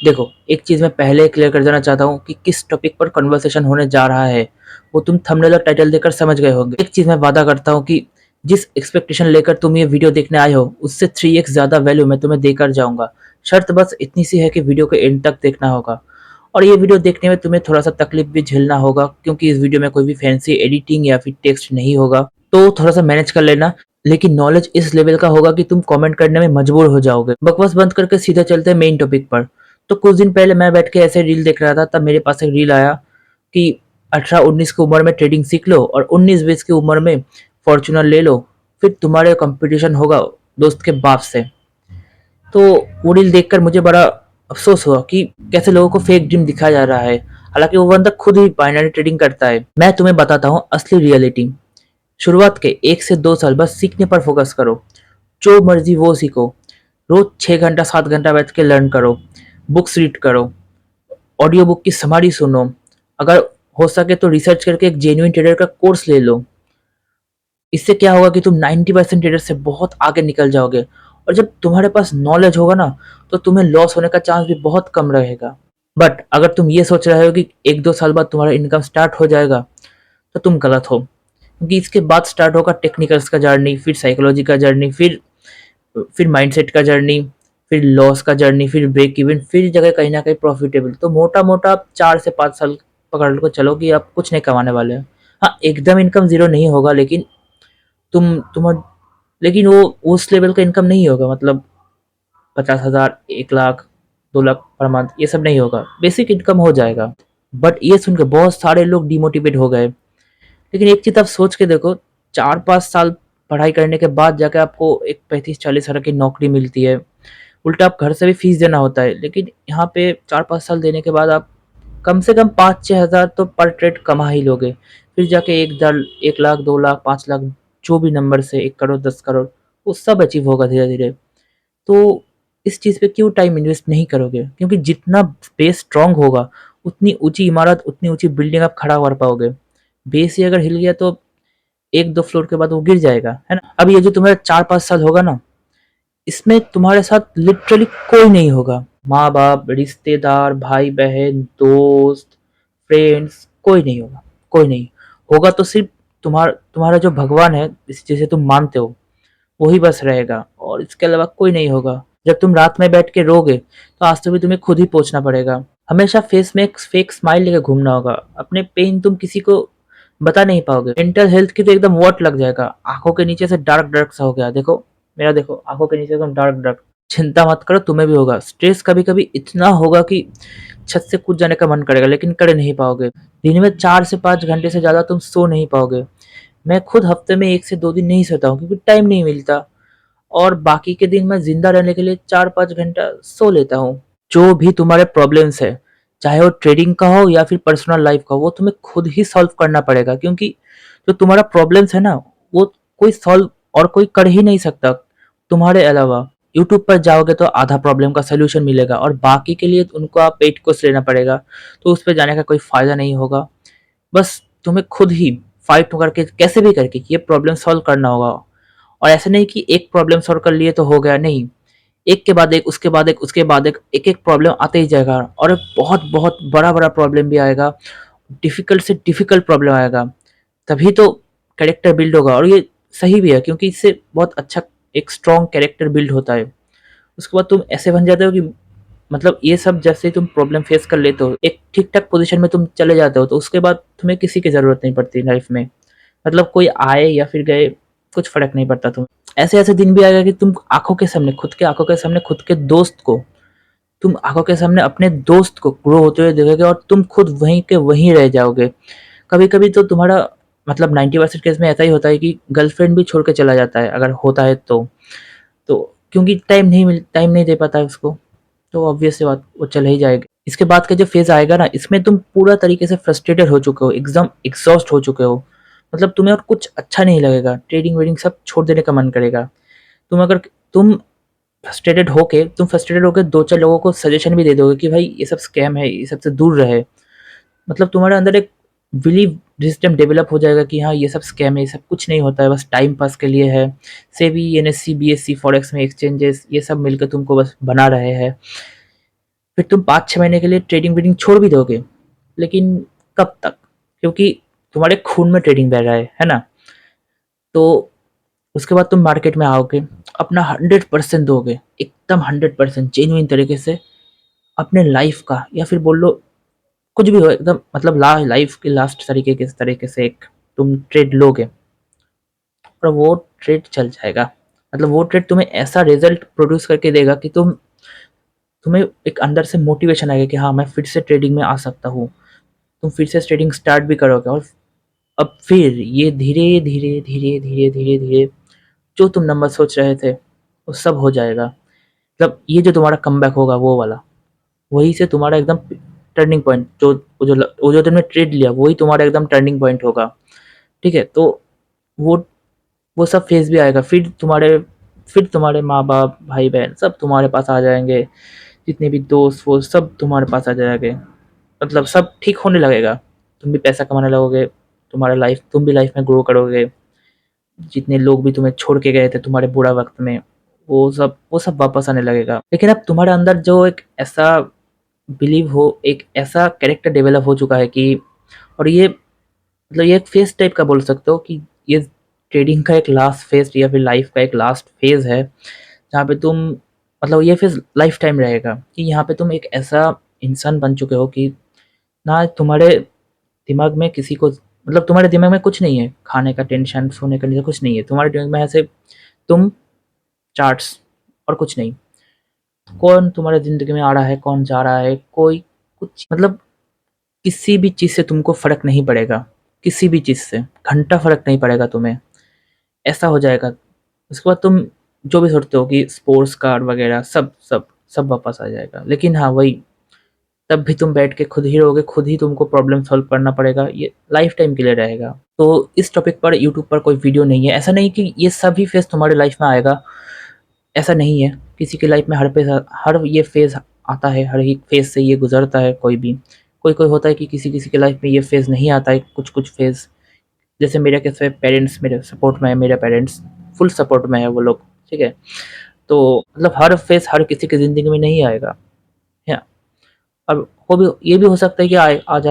देखो, एक चीज़ मैं पहले क्लियर कर देना चाहता हूँ कि किस टॉपिक पर कन्वर्सेशन होने जा रहा है, वो तुम थंबनेल और टाइटल देखकर समझ गए होंगे। एक चीज़ मैं वादा करता हूँ कि जिस एक्सपेक्टेशन लेकर तुम ये वीडियो देखने आए हो, उससे 3x ज़्यादा वैल्यू मैं तुम्हें देकर जाऊँगा। शर्त बस इतनी सी है कि वीडियो को एंड तक देखना होगा और ये वीडियो देखने में तुम्हें थोड़ा-सा तकलीफ भी झेलना होगा क्योंकि इस वीडियो में कोई भी फैंसी एडिटिंग या फिर टेक्स्ट नहीं होगा, तो थोड़ा-सा मैनेज कर लेना। लेकिन नॉलेज इस लेवल का होगा कि तुम कमेंट करने में मजबूर हो जाओगे। बकवास बंद करके सीधा चलते हैं मेन टॉपिक पर। तो कुछ दिन पहले मैं बैठ के ऐसे रील देख रहा था, तब मेरे पास एक रील आया कि 18-19 की उम्र में ट्रेडिंग सीख लो और 19-20 की उम्र में फॉर्च्यूनर ले लो, फिर तुम्हारे कंपटीशन होगा दोस्त के बाप से। तो वो रील देखकर मुझे बड़ा अफ़सोस हुआ कि कैसे लोगों को फेक ड्रीम दिखाया जा रहा है, हालाँकि वो बंदा खुद ही बाइनरी ट्रेडिंग करता है। मैं तुम्हें बताता हूँ असली रियलिटी। शुरुआत के 1 से 2 साल बस सीखने पर फ़ोकस करो, जो मर्ज़ी वो सीखो। रोज़ 6 घंटा 7 घंटा बैठ के लर्न करो, बुक्स रीड करो, ऑडियो बुक की समरी सुनो, अगर हो सके तो रिसर्च करके एक जेन्युइन ट्रेडर का कोर्स ले लो। इससे क्या होगा कि तुम 90% ट्रेडर से बहुत आगे निकल जाओगे और जब तुम्हारे पास नॉलेज होगा ना, तो तुम्हें लॉस होने का चांस भी बहुत कम रहेगा। बट अगर तुम ये सोच रहे हो कि 1-2 साल बाद तुम्हारा इनकम स्टार्ट हो जाएगा, तो तुम गलत हो। क्योंकि इसके बाद स्टार्ट होगा टेक्निकल्स का जर्नी, फिर साइकोलॉजी का जर्नी, फिर माइंडसेट का जर्नी, फिर लॉस का जर्नी, फिर ब्रेक इवन, फिर जगह कहीं न कहीं प्रॉफिटेबल। तो मोटा-मोटा आप 4 से 5 साल पकड़ के चलो कि आप कुछ नहीं कमाने वाले हो। हाँ, एकदम इनकम ज़ीरो नहीं होगा, लेकिन तुम तुम लेकिन वो उस लेवल का इनकम नहीं होगा, मतलब 50,000, 1 लाख, 2 लाख पर मंथ ये सब नहीं होगा। बेसिक इनकम हो जाएगा। बट ये सुन के बहुत सारे लोग डिमोटिवेट हो गए। लेकिन एक चीज़ आप सोच के देखो, 4-5 साल पढ़ाई करने के बाद जाके आपको एक 35-40 हज़ार की नौकरी मिलती है। उल्टा आप घर से भी फीस देना होता है, लेकिन यहाँ पे 4-5 साल देने के बाद आप कम से कम 5-6 हज़ार तो पर ट्रेड कमा ही लोगे। फिर जाके 1 लाख, 2 लाख, 5 लाख, जो भी नंबर से 1 करोड़, 10 करोड़, वो सब अचीव होगा धीरे-धीरे। तो इस चीज़ पे क्यों टाइम इन्वेस्ट नहीं करोगे? क्योंकि जितना बेस स्ट्रॉन्ग होगा, उतनी ऊँची इमारत, उतनी ऊँची बिल्डिंग आप खड़ा कर पाओगे। बेस ही अगर हिल गया तो 1-2 फ्लोर के बाद वो गिर जाएगा, है ना? अब ये जो तुम्हारा 4-5 साल होगा ना, इसमें तुम्हारे साथ लिटरली कोई नहीं होगा। माँ-बाप, रिश्तेदार, भाई-बहन, दोस्त, फ्रेंड्स, कोई नहीं होगा, कोई नहीं। होगा तो सिर्फ़ तुम्हारा जो भगवान है, जिसे तुम मानते हो, वही बस रहेगा और इसके अलावा कोई नहीं होगा। जब तुम रात में बैठ के रोओगे, तो आज तो भी तुम्हें खुद ही पोंछना पड़ेगा। हमेशा फेस में एक फेक स्माइल लेके घूमना होगा। अपने पेन तुम किसी को बता नहीं पाओगे। मेंटल हेल्थ की तो एकदम वॉट लग जाएगा। आँखों के नीचे से डार्क डार्क सा हो गया। देखो, मेरा देखो, आँखों के नीचे एकदम डार्क डार्क। चिंता मत करो, तुम्हें भी होगा। स्ट्रेस कभी-कभी इतना होगा कि छत से कूद जाने का मन करेगा, लेकिन कर नहीं पाओगे। दिन में 4 से 5 घंटे से ज़्यादा तुम सो नहीं पाओगे। मैं खुद हफ्ते में 1 से 2 दिन नहीं सोता हूँ क्योंकि टाइम नहीं मिलता और बाकी के दिन मैं ज़िंदा रहने के लिए 4-5 घंटा सो लेता हूँ। जो भी तुम्हारे प्रॉब्लम्स है, चाहे वो ट्रेडिंग का हो या फिर पर्सनल लाइफ का हो, वो तुम्हें खुद ही सॉल्व करना पड़ेगा क्योंकि जो तुम्हारा प्रॉब्लम्स है ना, वो कोई सॉल्व और कोई कर ही नहीं सकता तुम्हारे अलावा। यूट्यूब पर जाओगे तो आधा प्रॉब्लम का सॉल्यूशन मिलेगा और बाकी के लिए उनको आप पेड कोर्स लेना पड़ेगा, तो उस पे जाने का कोई फ़ायदा नहीं होगा। बस तुम्हें खुद ही फाइट करके कैसे भी करके ये प्रॉब्लम सॉल्व करना होगा और ऐसा नहीं कि एक प्रॉब्लम सॉल्व कर लिए तो हो गया, नहीं। एक के बाद एक, उसके बाद एक, उसके बाद एक-एक प्रॉब्लम आते ही जाएगा और बहुत-बहुत बड़ा-बड़ा प्रॉब्लम भी आएगा, डिफ़िकल्ट से डिफ़िकल्ट प्रॉब्लम आएगा। तभी तो कैरेक्टर बिल्ड होगा और ये सही भी है क्योंकि इससे बहुत अच्छा एक स्ट्रॉन्ग कैरेक्टर बिल्ड होता है। उसके बाद तुम ऐसे बन जाते हो कि मतलब ये सब जैसे ही तुम प्रॉब्लम फेस कर लेते हो, एक ठीक-ठाक पोज़ीशन में तुम चले जाते हो, तो उसके बाद तुम्हें किसी की ज़रूरत नहीं पड़ती लाइफ़ में। मतलब कोई आए या फिर गए, कुछ फ़र्क नहीं पड़ता तुम्हें। ऐसे-ऐसे दिन भी आएगा कि तुम आँखों के सामने, खुद के आँखों के सामने खुद के दोस्त को, तुम आँखों के सामने अपने दोस्त को ग्रो होते हुए देखोगे और तुम खुद वहीं के वहीं रह जाओगे। कभी-कभी तो तुम्हारा मतलब 90% केस में ऐसा ही होता है कि गर्लफ्रेंड भी छोड़ के चला जाता है, अगर होता है तो। तो क्योंकि टाइम नहीं दे पाता है उसको, तो ऑब्वियस सी बात वो चला ही जाएगा। इसके बाद का जो फ़ेज़ आएगा ना, इसमें तुम पूरा तरीके से फ्रस्ट्रेटेड हो चुके हो, एकदम एग्ज़ॉस्ट हो चुके हो। मतलब तुम्हें और कुछ अच्छा नहीं लगेगा, ट्रेडिंग-वेडिंग सब छोड़ देने का मन करेगा। तुम अगर तुम फ्रस्ट्रेटेड होके 2-4 लोगों को सजेशन भी दे दोगे कि भाई ये सब स्कैम है, ये सब से दूर रहे। मतलब तुम्हारे अंदर एक बिलीव सिस्टम डेवलप हो जाएगा कि हाँ, ये सब स्कैम है, ये सब कुछ नहीं होता है, बस टाइम पास के लिए है। सेबी, एनएससी, बीएसई, फॉरेक्स में एक्सचेंजेस ये सब मिलकर तुमको बस बना रहे हैं। फिर तुम 5-6 महीने के लिए ट्रेडिंग वेडिंग छोड़ भी दोगे, लेकिन कब तक? क्योंकि तुम्हारे खून में ट्रेडिंग बह रहा है ना? तो उसके बाद तुम मार्केट में आओगे, अपना 100% दोगे, एकदम 100% जेन्युइन तरीके से अपने लाइफ का, या फिर बोल लो कुछ भी हो, एकदम मतलब लाइफ के लास्ट तरीके से एक तुम ट्रेड लोगे, और वो ट्रेड चल जाएगा। मतलब वो ट्रेड तुम्हें ऐसा रिजल्ट प्रोड्यूस करके देगा कि तुम्हें एक अंदर से मोटिवेशन आएगा कि हाँ, मैं फिर से ट्रेडिंग में आ सकता हूँ। तुम फिर से ट्रेडिंग स्टार्ट भी करोगे, और अब फिर ये धीरे धीरे धीरे धीरे धीरे धीरे जो तुम नंबर सोच रहे थे वो सब हो जाएगा। मतलब ये जो तुम्हारा कमबैक होगा वो वाला, वही से तुम्हारा एकदम टर्निंग पॉइंट, जो तुमने ट्रेड लिया वही तुम्हारा एकदम टर्निंग पॉइंट होगा। ठीक है, तो वो वो सब फेज भी आएगा, फिर तुम्हारे माँ बाप भाई बहन सब तुम्हारे पास आ जाएंगे, जितने भी दोस्त वो सब तुम्हारे पास आ जाएंगे। मतलब सब ठीक होने लगेगा, तुम भी पैसा कमाने लगोगे, तुम भी लाइफ में ग्रो करोगे। जितने लोग भी तुम्हें छोड़ के गए थे तुम्हारे बुरा वक्त में, वो सब वापस आने लगेगा। लेकिन अब तुम्हारे अंदर जो एक ऐसा बिलीव हो, एक ऐसा कैरेक्टर डेवलप हो चुका है कि, और ये मतलब ये एक फेज टाइप का बोल सकते हो कि ये ट्रेडिंग का एक लास्ट फेज या फिर लाइफ का एक लास्ट फेज है, जहाँ पे तुम, मतलब ये फेज लाइफ टाइम रहेगा कि यहाँ पे तुम एक ऐसा इंसान बन चुके हो कि ना तुम्हारे दिमाग में किसी को, मतलब तुम्हारे दिमाग में कुछ नहीं है, खाने का टेंशन, सोने का टेंशन, कुछ नहीं है तुम्हारे दिमाग में, ऐसे तुम चार्ट्स और कुछ नहीं। कौन तुम्हारे ज़िंदगी में आ रहा है, कौन जा रहा है, कोई कुछ, मतलब किसी भी चीज़ से तुमको फ़र्क नहीं पड़ेगा, किसी भी चीज़ से घंटा फ़र्क नहीं पड़ेगा तुम्हें, ऐसा हो जाएगा। उसके बाद तुम जो भी सोचते हो कि स्पोर्ट्स कार वगैरह सब वापस आ जाएगा। लेकिन हाँ, वही, तब भी तुम बैठ के खुद ही रहोगे, खुद ही तुमको प्रॉब्लम सॉल्व करना पड़ेगा, ये लाइफ टाइम के लिए रहेगा। तो इस टॉपिक पर यूट्यूब पर कोई वीडियो नहीं है, ऐसा नहीं कि ये सभी फेज़ तुम्हारे लाइफ में आएगा, ऐसा नहीं है। किसी की लाइफ में हर ये फेज़ आता है, हर एक फेज़ से ये गुज़रता है कोई भी। कोई-कोई होता है कि किसी-किसी की लाइफ में ये फेज़ नहीं आता है, कुछ-कुछ फेज़। जैसे मेरे केस में पेरेंट्स मेरे सपोर्ट में है, मेरे पेरेंट्स फुल सपोर्ट में है वो लोग, ठीक है? तो मतलब हर फेज़ हर किसी की ज़िंदगी में नहीं आएगा, है। और ये भी हो सकता है कि आए आ जाए।